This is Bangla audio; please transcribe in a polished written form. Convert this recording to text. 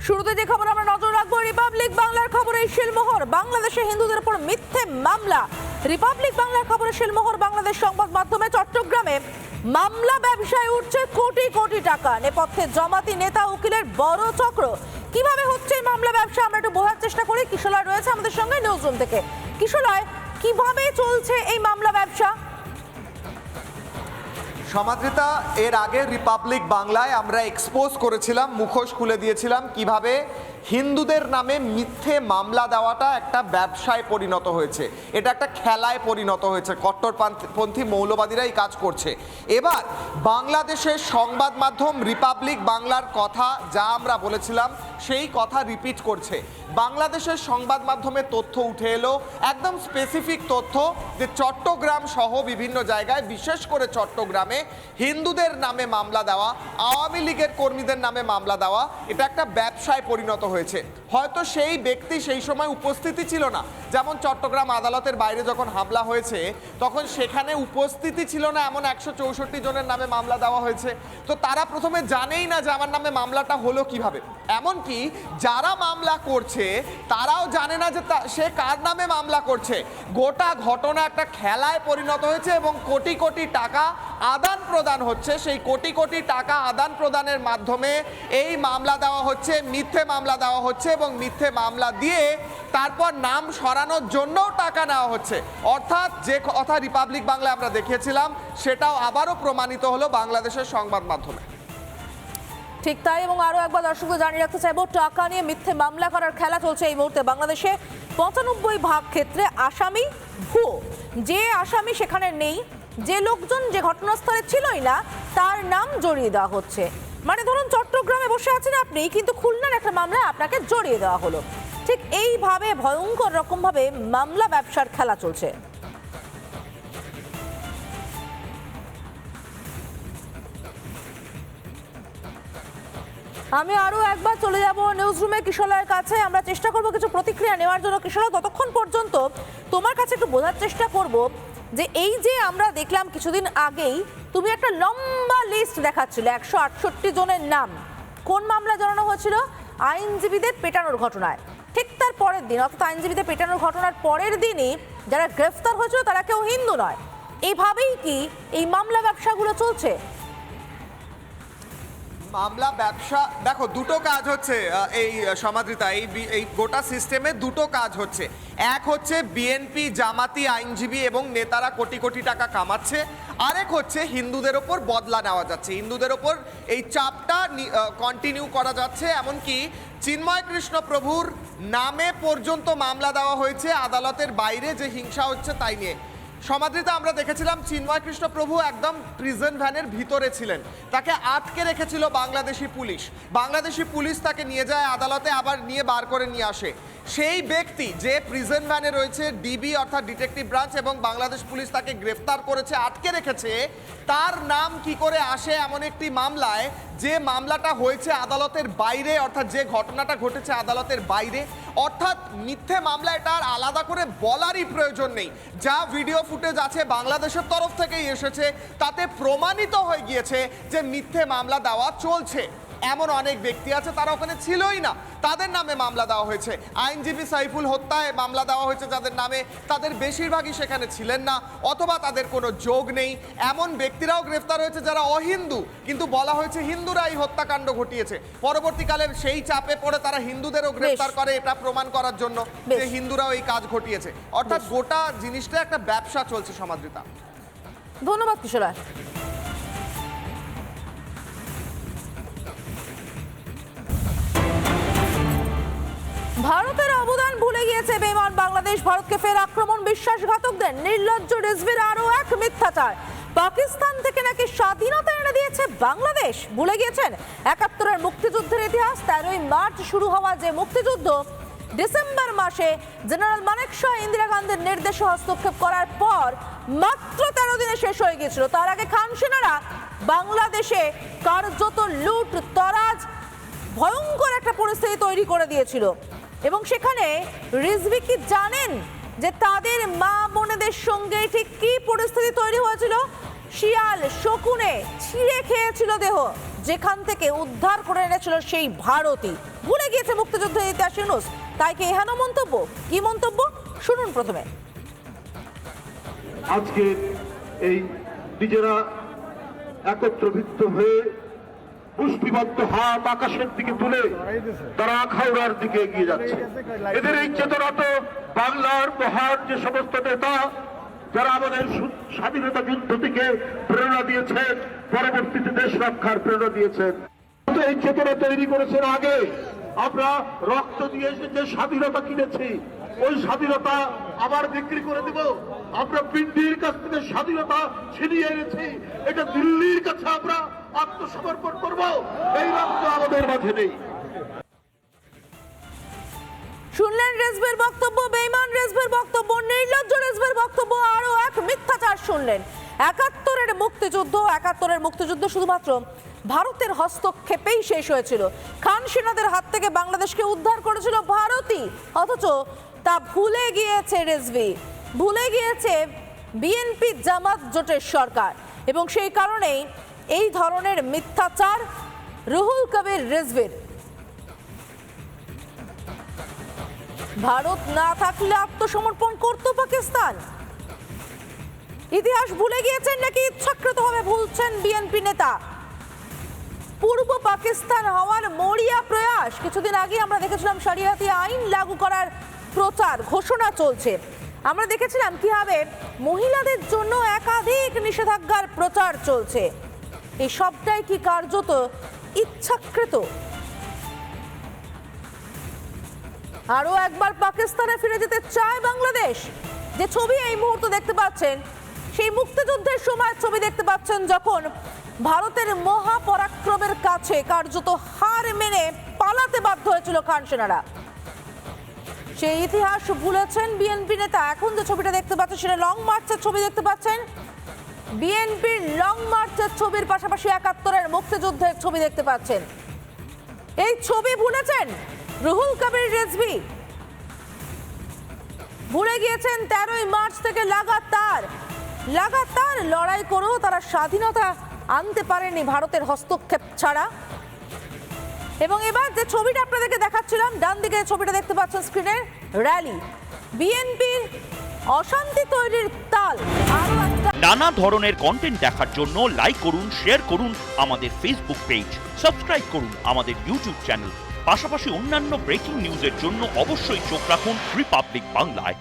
শুরুতে যে খবর আমরা নজর রাখবো, রিপাবলিক বাংলার খবরে শিলমোহর, বাংলাদেশে হিন্দুদের উপর মিথ্যে মামলা। রিপাবলিক বাংলার খবরে শিলমোহর, বাংলাদেশ সংবাদ মাধ্যমে চট্টগ্রামে মামলা ব্যবসায় উঠছে কোটি কোটি টাকা। নেপথ্যে জমাতি নেতা উকিলের বড় চক্র। কিভাবে হচ্ছে এই মামলা ব্যবসা আমরা একটু বোঝার চেষ্টা করি। কিশোলয় রয়েছে আমাদের সঙ্গে নিউজরুম থেকে। কিশোলয়, কিভাবে চলছে এই মামলা ব্যবসা? সমাদৃতা, এর আগে রিপাবলিক বাংলায় আমরা এক্সপোজ করেছিলাম, মুখোশ খুলে দিয়েছিলাম কিভাবে হিন্দুদের নামে মিথ্যে মামলা দেওয়াটা একটা ব্যবসায় পরিণত হয়েছে, এটা একটা খেলায় পরিণত হয়েছে। কট্টরপন্থী মৌলবাদীরা এই কাজ করছে। এবার বাংলাদেশের সংবাদ মাধ্যম রিপাবলিক বাংলার কথা যা আমরা বলেছিলাম সেই কথা রিপিট করছে। বাংলাদেশের সংবাদ মাধ্যমে তথ্য উঠে এলো, একদম স্পেসিফিক তথ্য, যে চট্টগ্রাম সহ বিভিন্ন জায়গায়, বিশেষ করে চট্টগ্রামে হিন্দুদের নামে মামলা দেওয়া, আওয়ামী লীগের কর্মীদের নামে মামলা দেওয়া, এটা একটা ব্যবসায় পরিণত হয়েছে। হয়তো সেই ব্যক্তি সেই সময় উপস্থিতি ছিল না, যেমন চট্টগ্রাম আদালতের বাইরে যখন হামলা হয়েছে তখন সেখানে উপস্থিতি ছিল না এমন 164 জনের নামে মামলা দেওয়া হয়েছে। তো তারা প্রথমে জানেই না যে আমার নামে মামলাটা হলো কিভাবে। এমনকি যারা মামলা করছে তারাও জানে না যে সে কার নামে মামলা করছে। গোটা ঘটনা একটা খেলায় পরিণত হয়েছে এবং কোটি কোটি টাকা আদান প্রদান হচ্ছে। সেই কোটি কোটি টাকা আদান প্রদানের মাধ্যমে এই মামলা দেওয়া হচ্ছে, মিথ্যে মামলা দেওয়া হচ্ছে এবং মিথ্যে মামলা দিয়ে তারপর নাম সরানোর জন্যও টাকা নেওয়া হচ্ছে। অর্থাৎ যে কথা রিপাবলিক বাংলায় আমরা দেখিয়েছিলাম সেটাও আবারও প্রমাণিত হলো বাংলাদেশের সংবাদ মাধ্যমে। ঠিক তাই, এবং আরো একবার দর্শকদের জানিয়ে রাখতে চাইবো, টাকা নিয়ে মিথ্যে মামলা করার খেলা চলছে এই মুহূর্তে বাংলাদেশে। 95 ক্ষেত্রে আসামি ভুয়ো। যে আসামি সেখানে নেই, যে লোকজন যে ঘটনাস্থলে ছিলই না তার নাম জড়িয়ে দেওয়া হচ্ছে। মানে ধরুন চট্টগ্রামে বসে আছেন আপনি, কিন্তু খুলনার একটা মামলায় আপনাকে জড়িয়ে দেওয়া হলো। ঠিক এইভাবে ভয়ঙ্কর রকমভাবে মামলা ব্যবসার খেলা চলছে। আমি আরো একবার চলে যাব নিউজরুমে কিশোলয়ের কাছে। আমরা চেষ্টা করব কিছু প্রতিক্রিয়া নেওয়ার জন্য। কিশোলয়, ততক্ষণ পর্যন্ত তোমার কাছে একটু বোঝার চেষ্টা করব যে এই যে আমরা দেখলাম কিছুদিন আগেই তুমি একটা লম্বা লিস্ট দেখাচ্ছিলে 168 জনের নাম, কোন মামলা জানানো হয়েছিল? আইনজীবীদের পেটানোর ঘটনায়। ঠিক তার পরের দিন, অর্থাৎ আইনজীবীদের পেটানোর ঘটনার পরের দিনই যারা গ্রেফতার হয়েছিল তারা কেউ হিন্দু নয়। এইভাবেই কি এই মামলা ব্যবসাগুলো চলছে? মামলা ব্যবসা, দেখো দুটো কাজ হচ্ছে এই সমাদৃতা, এই গোটা সিস্টেমে দুটো কাজ হচ্ছে। এক হচ্ছে বিএনপি জামাতি আইনজীবী এবং নেতারা কোটি কোটি টাকা কামাচ্ছে, আরেক হচ্ছে হিন্দুদের ওপর বদলা নেওয়া যাচ্ছে, হিন্দুদের ওপর এই চাপটা কন্টিনিউ করা যাচ্ছে। এমনকি চিন্ময় কৃষ্ণ প্রভুর নামে পর্যন্ত মামলা দেওয়া হয়েছে আদালতের বাইরে, যে হিংসা হচ্ছে তাই নিয়ে। সমাদৃতা, আমরা দেখেছিলাম চিন্ময় কৃষ্ণ প্রভু একদম প্রিজন ভ্যানের ভিতরে ছিলেন, তাকে আটকে রেখেছিল বাংলাদেশি পুলিশ। বাংলাদেশি পুলিশ তাকে নিয়ে যায় আদালতে, আবার নিয়ে বার করে নিয়ে আসে। সেই ব্যক্তি যে প্রিজন ভ্যানে রয়েছে, ডিবি অর্থাৎ ডিটেকটিভ ব্রাঞ্চ এবং বাংলাদেশ পুলিশ তাকে গ্রেফতার করেছে, আটকে রেখেছে, তার নাম কি করে আসে এমন একটি মামলায়, যে মামলাটা হয়েছে আদালতের বাইরে, অর্থাৎ যে ঘটনাটা ঘটেছে আদালতের বাইরে। অর্থাৎ মিথ্যে মামলা, এটা আর আলাদা করে বলারই প্রয়োজন নেই। যা ভিডিও ফুটেজ আছে বাংলাদেশের তরফ থেকেই এসেছে, তাতে প্রমাণিত হয়ে গিয়েছে যে মিথ্যে মামলা দেওয়া চলছে। এমন অনেক ব্যক্তি আছে তারা ওখানে ছিলই না, তাদের নামে মামলা দেওয়া হয়েছে। আইনজীবী সাইফুল হত্যায় মামলা দেওয়া হয়েছে যাদের নামে, তাদের বেশিরভাগই সেখানে ছিলেন না অথবা তাদের কোনো যোগ নেই। এমন ব্যক্তিরাও গ্রেফতার হয়েছে যারা অহিন্দু, কিন্তু বলা হয়েছে হিন্দুরা এই হত্যাকাণ্ড ঘটিয়েছে। পরবর্তীকালে সেই চাপে পড়ে তারা হিন্দুদেরও গ্রেফতার করে, এটা প্রমাণ করার জন্য যে হিন্দুরাও এই কাজ ঘটিয়েছে। অর্থাৎ গোটা জিনিসটা একটা ব্যবসা চলছে সমাদৃতা। ধন্যবাদ কিশোরয়। ভারতের অবদান ভুলে গিয়েছে বেমান বাংলাদেশ। ভারতকে ফের আক্রমণ বিশ্বাসঘাতকদের। নির্লজ্জ রিজভির আরো এক মিথ্যাচার। পাকিস্তান থেকে নাকি স্বাধীনতা এনে দিয়েছে বাংলাদেশ। ভুলে গিয়েছেন 71-এর মুক্তিযুদ্ধের ইতিহাস। 13ই মার্চ শুরু হওয়া যে মুক্তিযুদ্ধ ডিসেম্বর মাসে জেনারেল মানেকশা ইন্দিরা গান্ধীর নির্দেশে হস্তক্ষেপ করার পর মাত্র 13 দিনে শেষ হয়ে গিয়েছিল। তার আগে খান সেনারা বাংলাদেশে কার্যত লুট তরাজ, ভয়ঙ্কর একটা পরিস্থিতি তৈরি করে দিয়েছিল। এবং সেখানে রিজভি কি জানেন যে তাদের মা বোনেদের সঙ্গে ঠিক কি পরিস্থিতি তৈরি হয়েছিল? শিয়াল শকুনে ছিঁড়ে খেয়েছিল দেহ। যেখান থেকে উদ্ধার করে এনেছিল সেই ভারতই। ভুলে গিয়েছে মুক্তিযুদ্ধের ইতিহাস ইউনুস, তাই কি এহেন মন্তব্য? কি মন্তব্য শুনুন প্রথমে। আজকে এই নিজেরা একত্রভিত্ত হয়ে মুষ্টিবদ্ধ হাত আকাশের দিকে তুলে তারা আখাউড়ার দিকে এগিয়ে যাচ্ছে। এদের এই চেতনা তো বাংলার মহান যে সমস্ত নেতা যারা আমাদের স্বাধীনতা যুদ্ধ থেকে প্রেরণা দিয়েছেন, পরবর্তীতে দেশ রক্ষার প্রেরণা দিয়েছেন, এই চেতনা তৈরি করেছেন। আগে আমরা রক্ত দিয়ে যে স্বাধীনতা কিনেছি, ওই স্বাধীনতা আবার বিক্রি করে দিব। আমরা পিন্ডির কাছ থেকে স্বাধীনতা ছিনিয়ে এনেছি, এটা দিল্লির কাছে আমরা আত্মসমর্পণ করব। এই রক্ত আমাদের মাঝে নেই। শুনলেন রেজভির বক্তব্য, বেঈমান রেজভির বক্তব্য, নির্লজ্জ রেজভির বক্তব্য, আরো এক মিথ্যাচার শুনলেন। ৭১-এর মুক্তিযুদ্ধ শুধুমাত্র ভারতের হস্তক্ষেপেই শেষ হয়েছিল। খান সেনাদের হাত থেকে বাংলাদেশকে উদ্ধার করেছিল ভারতই, অথচ তা ভুলে গিয়েছে রেজভি, ভুলে গিয়েছে বিএনপি জামাত জোটের সরকার, এবং সেই কারণেই এই ধরনের মিথ্যাচার রুহুল কবির রেজভির। ভারত না থাকলে আত্মসমর্পণ করত পাকিস্তান। ইতিহাস ভুলে গিয়েছেন নাকি ইচ্ছাকৃতভাবে ভুলছেন বিএনপি নেতা? পূর্ব পাকিস্তান হওয়ার মরিয়া প্রয়াস। কিছুদিন আগে আমরা দেখেছিলাম শরিয়াতি আইন লাগু করার প্রচার ঘোষণা চলছে। আমরা দেখেছিলাম কিভাবে মহিলাদের জন্য একাধিক নিষেধাজ্ঞার প্রচার চলছে। এই সবটাই কি কার্যত ইচ্ছাকৃত? আরো একবার পাকিস্তানে ফিরে যেতে চায় বাংলাদেশ। যে ছবি এই মুহূর্তে দেখতে পাচ্ছেন, সেই মুক্তিযুদ্ধের সময় ছবি দেখতে পাচ্ছেন, যখন ভারতের মহাপরাক্রমের কাছে কার্যত হার মেনে পালাতে বাধ্য হয়েছিল খান সেনারা। সেই ইতিহাস ভুলেছেন বিএনপি নেতা। এখন যে ছবিটা দেখতে পাচ্ছেন সেটা লং মার্চের ছবি দেখতে পাচ্ছেন। বিএনপির লং মার্চের ছবির পাশাপাশি ৭১-এর মুক্তিযুদ্ধের ছবি দেখতে পাচ্ছেন। এই ছবি ভুলেছেন রুহুল কবির রেজভি। ভুলে গিয়েছেন ১৩ই মার্চ থেকে লাগাতার লড়াই করেও তারা স্বাধীনতা আনতে পারেনি ভারতের হস্তক্ষেপ ছাড়া। এবং এবার যে ছবিটা আপনাদেরকে দেখাচ্ছিলাম, ডান দিকে ছবিটা দেখতে পাচ্ছেন স্ক্রিনে, র্যালি, বিএনপির অশান্তি তৈরির তাল। নানা ধরনের কন্টেন্ট দেখার জন্য লাইক করুন, শেয়ার করুন আমাদের ফেসবুক পেজ, সাবস্ক্রাইব করুন আমাদের ইউটিউব চ্যানেল। পাশাপাশি অন্যান্য ব্রেকিং নিউজের জন্য অবশ্যই চোখ রাখুন রিপাবলিক বাংলায়।